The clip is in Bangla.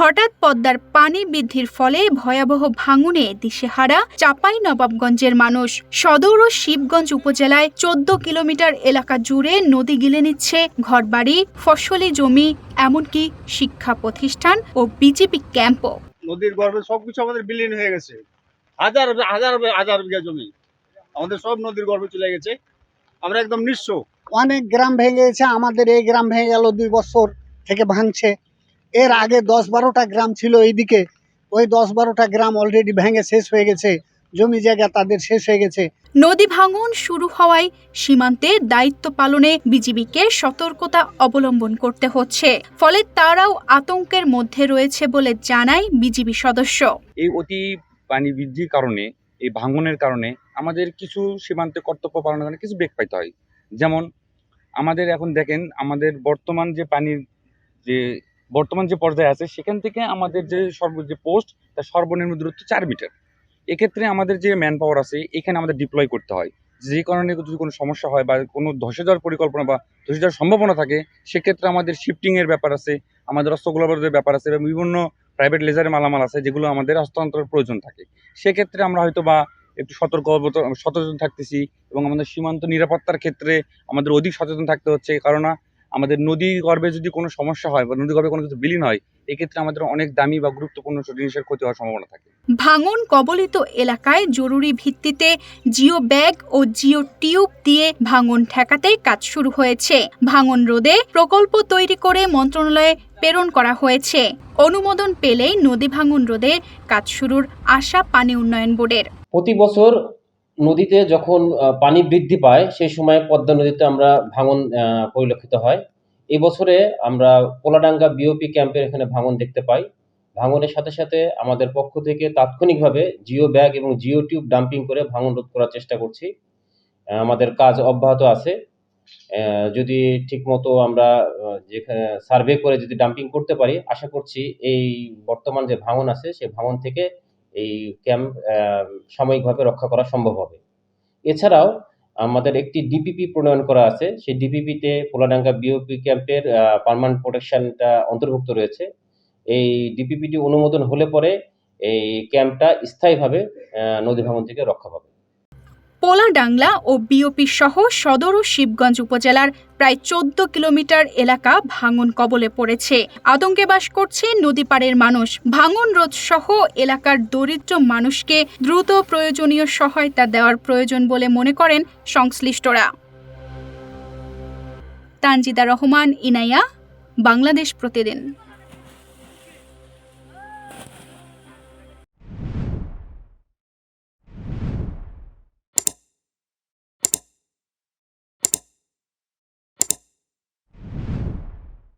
হঠাৎ পদ্মার পানি বৃদ্ধির ফলে ভয়াবহ ভাঙনে দিশেহারা চাঁপাইনবাবগঞ্জের মানুষ। সদর ও শিবগঞ্জ উপজেলায় ১৪ কিলোমিটার এলাকা জুড়ে নদী গিলে নিচ্ছে ঘরবাড়ি, ফসলি জমি, এমনকি শিক্ষা প্রতিষ্ঠান ও বিজেপি ক্যাম্পও। নদীর গর্ভে সবকিছু আমাদের বিলীন হয়ে গেছে। হাজার হাজার হাজার বিঘা জমি আমাদের সব নদীর গর্ভে চলে গেছে। আমরা একদম নিঃস্ব। অনেক গ্রাম ভেঙে গেছে। আমাদের এই গ্রাম ভেঙে গেল 2 বছর থেকে ভাঙছে। এর আগে 10-12টা গ্রাম ছিল এইদিকে, ওই 10-12টা গ্রাম অলরেডি ভেঙে শেষ হয়ে গেছে, জমি জায়গা তাদের শেষ হয়ে গেছে। নদী ভাঙন শুরু হওয়ায় সীমান্তে দায়িত্ব পালনে বিজিবিকে সতর্কতা অবলম্বন করতে হচ্ছে, ফলে তারাও আতঙ্কের মধ্যে রয়েছে বলে জানায় বিজিবি সদস্য। এই অতি পানি বৃদ্ধির কারণে, এই ভাঙনের কারণে আমাদের কিছু সীমান্তে কর্তব্য পালনের কারণে কিছু বেগ পাইতে হয়। যেমন আমাদের এখন দেখেন, আমাদের বর্তমান যে পর্যায়ে আছে সেখান থেকে আমাদের যে পোস্ট তার সর্বনিম্ন দূরত্ব 4 মিটার। এক্ষেত্রে আমাদের যে ম্যান পাওয়ার আছে এখানে আমাদের ডিপ্লয় করতে হয়। যে কারণে যদি কোনো সমস্যা হয় বা কোনো ধসে যাওয়ার পরিকল্পনা বা ধসে যাওয়ার সম্ভাবনা থাকে, সেক্ষেত্রে আমাদের শিফটিংয়ের ব্যাপার আছে, আমাদের অস্ত্রগুলোর ব্যাপার আছে এবং বিভিন্ন প্রাইভেট লেজারের মালামাল আছে যেগুলো আমাদের হস্তান্তরের প্রয়োজন থাকে। সেক্ষেত্রে আমরা হয়তো বা একটু সচেতন থাকতেছি এবং আমাদের সীমান্ত নিরাপত্তার ক্ষেত্রে আমাদের অধিক সচেতন থাকতে হচ্ছে। কারণ আমাদের নদী গর্ভে যদি কোনো সমস্যা হয় বা নদী গর্ভে কোনো কিছু বিলীন হয়, এক্ষেত্রে আমাদের অনেক দামি বা গুরুত্বপূর্ণ জিনিসের ক্ষতি হওয়ার সম্ভাবনা থাকে। ভাঙন কবলিত এলাকায় জরুরি ভিত্তিতে জিও ব্যাগ ও জিও টিউব দিয়ে ভাঙন ঠেকাতে কাজ শুরু হয়েছে। ভাঙন রোধে প্রকল্প তৈরি করে মন্ত্রণালয়ে প্রেরণ করা হয়েছে। অনুমোদন পেলেই নদী ভাঙন রোধে কাজ শুরুর আশা পানি উন্নয়ন বোর্ডের। প্রতি বছর নদীতে যখন পানি বৃদ্ধি পায় সেই সময় পদ্মা নদীতে আমরা ভাঙন পরিলক্ষিত হয়। এই বছরে আমরা পোলাডাঙ্গা বিওপি ক্যাম্পের এখানে ভাঙন দেখতে পাই। ভাঙনের সাথে সাথে আমাদের পক্ষ থেকে তাৎক্ষণিকভাবে জিও ব্যাগ এবং জিও টিউব ডাম্পিং করে ভাঙন রোধ করার চেষ্টা করছি। আমাদের কাজ অব্যাহত আছে। যদি ঠিকমতো আমরা যেখানে সার্ভে করে যদি ডাম্পিং করতে পারি, আশা করছি এই বর্তমান যে ভাঙন আছে সেই ভাঙন থেকে এই ক্যাম্প সাময়িকভাবে রক্ষা করা সম্ভব হবে। এছাড়াও আমাদের একটি ডিপিপি প্রণয়ন করা আছে। সেই ডিপিপিতে পোলাডাঙ্গা বিওপি ক্যাম্পের পার্মানেন্ট প্রোটেকশনটা অন্তর্ভুক্ত রয়েছে। এই ডিপিপিটি অনুমোদন হলে পরে এই ক্যাম্পটা স্থায়ীভাবে নদী ভাঙন থেকে রক্ষা পাবে। পোলাডাংলা ও বিওপি সহ সদর ও শিবগঞ্জ উপজেলার প্রায় ১৪ কিলোমিটার এলাকা ভাঙন কবলে পড়েছে। আতঙ্কে বাস করছে নদী পাড়ের মানুষ। ভাঙন রোধ সহ এলাকার দরিদ্র মানুষকে দ্রুত প্রয়োজনীয় সহায়তা দেওয়ার প্রয়োজন বলে মনে করেন সংশ্লিষ্টরা। তানজিদা রহমান, ইনায়া, বাংলাদেশ প্রতিদিন।